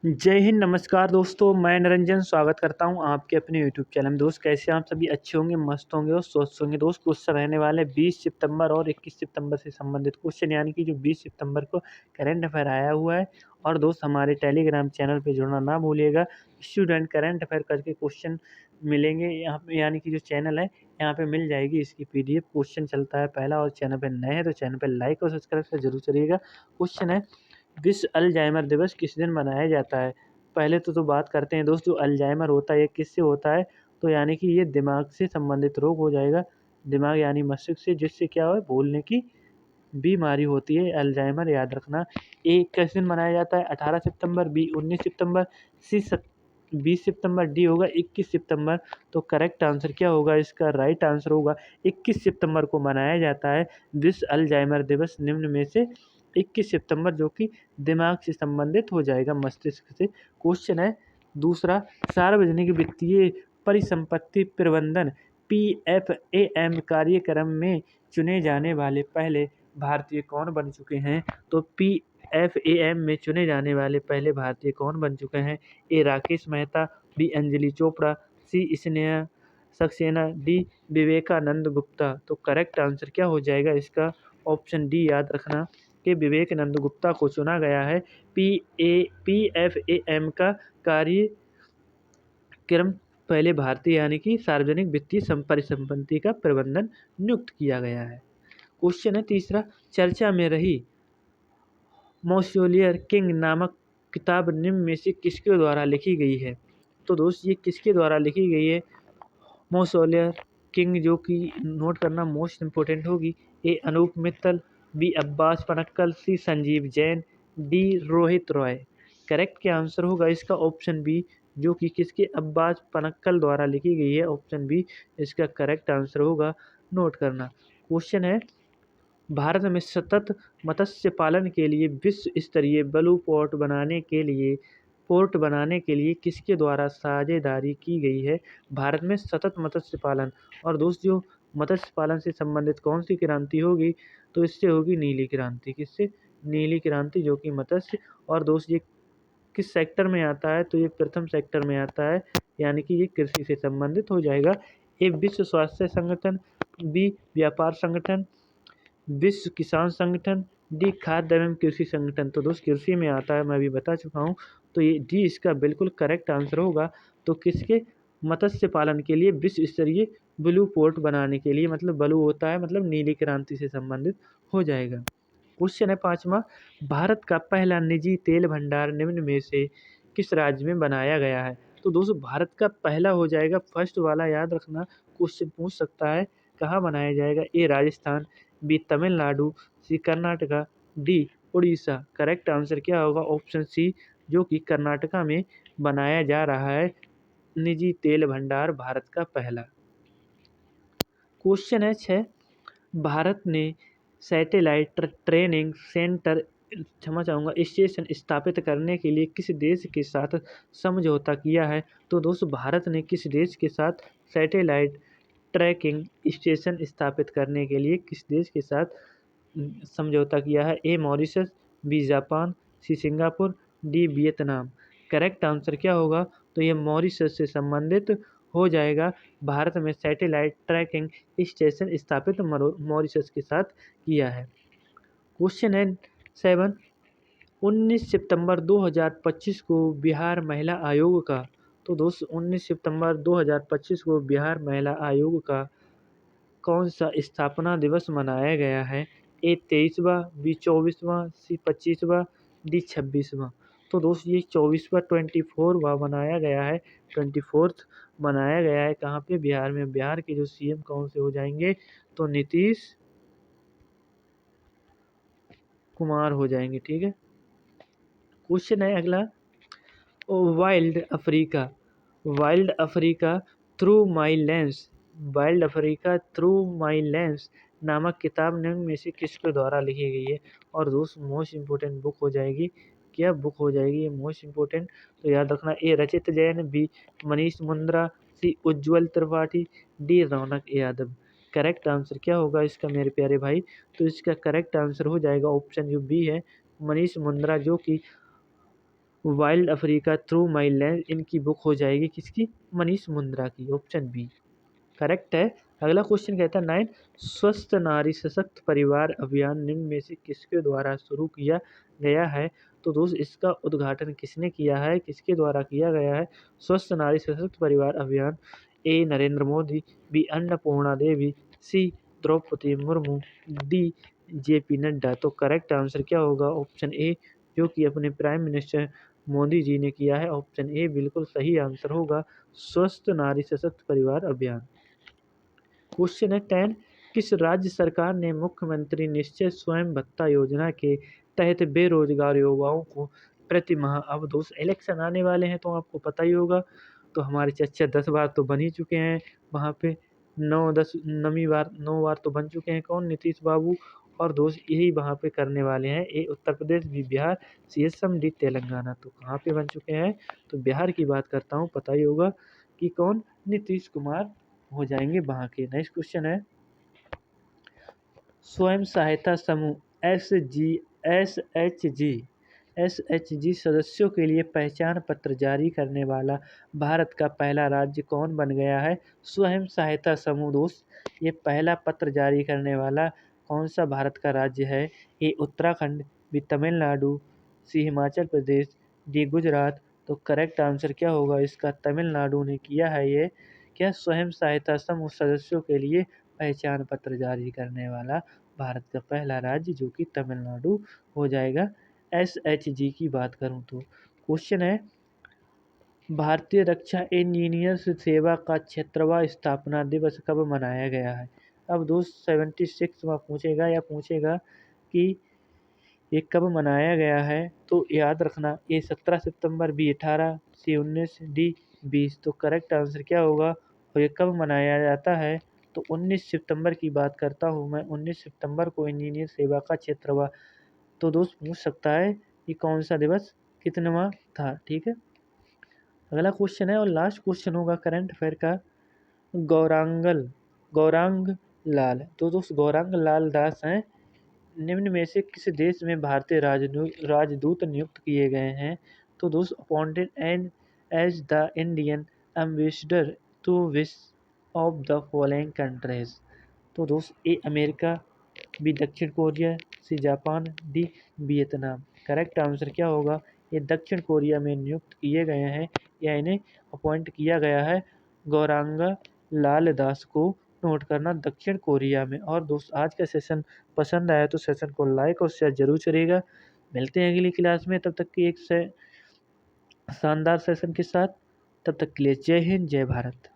जय हिंद, नमस्कार दोस्तों। मैं निरंजन स्वागत करता हूं आपके अपने यूट्यूब चैनल में। दोस्त कैसे हैं आप सभी? अच्छे होंगे, मस्त होंगे और स्वस्थ होंगे। दोस्त क्वेश्चन रहने वाले 20 सितंबर और 21 सितंबर से संबंधित क्वेश्चन, यानी कि जो 20 सितंबर को करंट अफेयर आया हुआ है। और दोस्त हमारे टेलीग्राम चैनल पे जुड़ना ना भूलिएगा। स्टूडेंट करंट अफेयर करके क्वेश्चन मिलेंगे यहाँ पे, यानी कि जो चैनल है यहाँ पे मिल जाएगी इसकी PDF। क्वेश्चन चलता है पहला, और चैनल पर नए हैं तो चैनल पर लाइक और सब्सक्राइब से जरूर करिएगा। क्वेश्चन है, विश्व अल्जाइमर दिवस किस दिन मनाया जाता है? पहले तो बात करते हैं दोस्त, जो अल्जाइमर होता है ये किससे होता है? तो यानी कि ये दिमाग से संबंधित रोग हो जाएगा। दिमाग यानी मस्तिष्क से, जिससे क्या हो, भूलने की बीमारी होती है अल्जाइमर, याद रखना। ए किस दिन मनाया जाता है? 18 सितंबर, बी 19 सितंबर, सी 20 सितंबर, डी होगा 21 सितंबर। तो करेक्ट आंसर क्या होगा इसका? राइट आंसर होगा 21 सितंबर को मनाया जाता है विश्व अल्जाइमर दिवस। निम्न में से 21 सितंबर, जो कि दिमाग से संबंधित हो जाएगा, मस्तिष्क से। क्वेश्चन है दूसरा, सार्वजनिक वित्तीय परिसंपत्ति प्रबंधन PFAM कार्यक्रम में चुने जाने वाले पहले भारतीय कौन बन चुके हैं? तो PFAM में चुने जाने वाले पहले भारतीय कौन बन चुके हैं? ए राकेश मेहता, बी अंजलि चोपड़ा, सी स्नेहा सक्सेना, डी विवेकानंद गुप्ता। तो करेक्ट आंसर क्या हो जाएगा इसका? ऑप्शन डी याद रखना कि विवेकानंद गुप्ता को चुना गया है PFAM का कार्यक्रम पहले भारतीय, यानी कि सार्वजनिक वित्तीय परिसंपत्ति का प्रबंधन नियुक्त किया गया है। क्वेश्चन है तीसरा, चर्चा में रही मौसोलियर किंग नामक किताब निम्न में से किसके द्वारा लिखी गई है? तो दोस्त ये किसके द्वारा लिखी गई है? मौसोलियर किंग, जो कि नोट करना मोस्ट इम्पोर्टेंट होगी। ए अनूप मित्तल, बी अब्बास पनक्कल, सी संजीव जैन, डी रोहित रॉय। करेक्ट क्या आंसर होगा इसका? ऑप्शन बी, जो कि किसके? अब्बास पनक्कल द्वारा लिखी गई है। ऑप्शन बी इसका करेक्ट आंसर होगा, नोट करना। क्वेश्चन है, भारत में सतत मत्स्य पालन के लिए विश्व स्तरीय ब्लू पोर्ट बनाने के लिए किसके द्वारा साझेदारी की गई है? भारत में सतत मत्स्य पालन। और दोस्त जो मत्स्य पालन से संबंधित कौन सी क्रांति होगी? तो इससे होगी नीली क्रांति। किससे? नीली क्रांति, जो कि मत्स्य। और दोस्त ये किस सेक्टर में आता है? तो ये प्रथम सेक्टर में आता है, यानी कि ये कृषि से संबंधित हो जाएगा। ए विश्व स्वास्थ्य संगठन, बी व्यापार संगठन, विश्व किसान संगठन, डी खाद्य एवं कृषि संगठन। तो दोस्त कृषि में आता है, मैं अभी बता चुका हूँ। तो ये डी इसका बिल्कुल करेक्ट आंसर होगा। तो किसके? मत्स्य पालन के लिए विश्व स्तरीय ब्लू पोर्ट बनाने के लिए, मतलब ब्लू होता है मतलब नीली क्रांति से संबंधित हो जाएगा। क्वेश्चन है पांचवा, भारत का पहला निजी तेल भंडार निम्न में से किस राज्य में बनाया गया है? तो दोस्तों भारत का पहला हो जाएगा, फर्स्ट वाला याद रखना, क्वेश्चन पूछ सकता है कहाँ बनाया जाएगा। A Rajasthan, B Tamil Nadu, C Karnataka, D Orissa. Correct answer क्या होगा? ऑप्शन सी, जो कि कर्नाटका में बनाया जा रहा है निजी तेल भंडार, भारत का पहला। क्वेश्चन है 6, भारत ने सैटेलाइट ट्रेनिंग सेंटर, क्षमा चाहूँगा, स्टेशन स्थापित करने के लिए किस देश के साथ समझौता किया है? तो दोस्तों भारत ने किस देश के साथ सैटेलाइट ट्रैकिंग स्टेशन स्थापित करने के लिए किस देश के साथ समझौता किया है? A Mauritius, B Japan, C Singapore, D Vietnam. Correct answer क्या होगा? तो ये मॉरिशस से संबंधित हो जाएगा। भारत में सैटेलाइट ट्रैकिंग स्टेशन स्थापित मॉरिशस के साथ किया है। क्वेश्चन है 7, 19 सितंबर 2025 को बिहार महिला आयोग का, तो दोस्त 19 सितंबर 2025 को बिहार महिला आयोग का कौन सा स्थापना दिवस मनाया गया है? ए 23वां, बी 24वां, सी 25वां, डी 26वां। तो दोस्त ये 24वां 24वां बनाया गया है, 24th बनाया गया है। कहाँ पे? बिहार में। बिहार के जो CM कौन से हो जाएंगे? तो नीतीश कुमार हो जाएंगे, ठीक है। क्वेश्चन है अगला, wild Africa through my lens, wild Africa through my lens नामक किताब निम्न में से किसके द्वारा लिखी गई है? और दोस्त मोस्ट इम्पोर्टेंट बुक हो जाएगी। क्या बुक हो जाएगी ये मोस्ट इम्पोर्टेंट? तो याद रखना, ए रचित जैन, बी मनीष मुंद्रा, सी उज्ज्वल त्रिपाठी, डी रौनक यादव। करेक्ट आंसर क्या होगा इसका मेरे प्यारे भाई? तो इसका करेक्ट आंसर हो जाएगा ऑप्शन जो बी है, मनीष मुंद्रा, जो कि wild Africa through my lens, इनकी बुक हो जाएगी किसकी? मनीष मुंद्रा की, ऑप्शन बी करेक्ट है। अगला क्वेश्चन कहता है 9, स्वस्थ नारी सशक्त परिवार अभियान निम्न में से किसके द्वारा शुरू किया गया है? तो दोस्त इसका उद्घाटन किसने किया है, किसके द्वारा किया गया है? स्वस्थ नारी सशक्त परिवार अभियान। ए नरेंद्र मोदी, बी अन्नपूर्णा देवी, सी द्रौपदी मुर्मू, डी जेपी नड्डा। तो करेक्ट आंसर क्या होगा? ऑप्शन ए, जो कि अपने प्राइम मिनिस्टर मोदी जी ने किया है। ऑप्शन ए बिल्कुल सही आंसर होगा, स्वस्थ नारी सशक्त परिवार अभियान। क्वेश्चन है 10, किस राज्य सरकार ने मुख्यमंत्री निश्चय स्वयं भत्ता योजना के तहत बेरोजगार युवाओं को प्रति माह, अब दोस्त इलेक्शन आने वाले हैं तो आपको पता ही होगा, तो हमारे चाचा 10 बार तो बन ही चुके हैं वहाँ पे, 9 बार तो बन चुके हैं। कौन? नीतीश बाबू। और दोस्त यही वहाँ पे करने वाले हैं। ए उत्तर प्रदेश, बी बिहार, सी असम, डी तेलंगाना। तो कहाँ पे बन चुके हैं? तो बिहार की बात करता हूँ, पता ही होगा कि कौन? नीतीश कुमार हो जाएंगे वहाँ के। नेक्स्ट क्वेश्चन है, स्वयं सहायता समूह एस एच जी सदस्यों के लिए पहचान पत्र जारी करने वाला भारत का पहला राज्य कौन बन गया है? स्वयं सहायता समूह दोस्त, ये पहला पत्र जारी करने वाला कौन सा भारत का राज्य है? ए उत्तराखंड, बी तमिलनाडु, सी हिमाचल प्रदेश, डी गुजरात। तो करेक्ट आंसर क्या होगा इसका? तमिलनाडु ने किया है ये क्या? स्वयं सहायता समूह सदस्यों के लिए पहचान पत्र जारी करने वाला भारत का पहला राज्य, जो कि तमिलनाडु हो जाएगा। एसएचजी की बात करूं तो क्वेश्चन है, भारतीय रक्षा इंजीनियर्स सेवा का 76वां स्थापना दिवस कब मनाया गया है? अब दोस्त 76वां पूछेगा या पूछेगा कि ये कब मनाया गया है, तो याद रखना ए 17 सितंबर, बी 18, सी 19, डी 20। तो करेक्ट आंसर क्या होगा और ये कब मनाया जाता है? तो 19 सितंबर की बात करता हूँ मैं। 19 सितंबर को इंजीनियर सेवा का 76वां, तो दोस्त पूछ सकता है कि कौन सा दिवस कितनवा था, ठीक है। अगला क्वेश्चन है और लास्ट क्वेश्चन होगा करंट अफेयर का, गौरांगल गौरांग लाल, तो दोस्त गौरांग लाल दास हैं, निम्न में से किस देश में भारतीय राजदूत नियुक्त किए गए हैं? तो दोस्त appointed and as the Indian ambassador to which of the following countries. तो दोस्त ए अमेरिका, बी दक्षिण Korea, C Japan, D Vietnam. Correct answer क्या होगा? ये दक्षिण कोरिया में नियुक्त किए गए हैं या इन्हें अपॉइंट किया गया है गौरांगा लाल दास को, नोट करना दक्षिण कोरिया में। और दोस्त आज का सेशन पसंद आया तो सेशन को लाइक और शेयर जरूर करिएगा। मिलते हैं अगली क्लास में, तब तक की एक से शानदार सेशन के साथ। तब तक के लिए जय हिंद, जय भारत।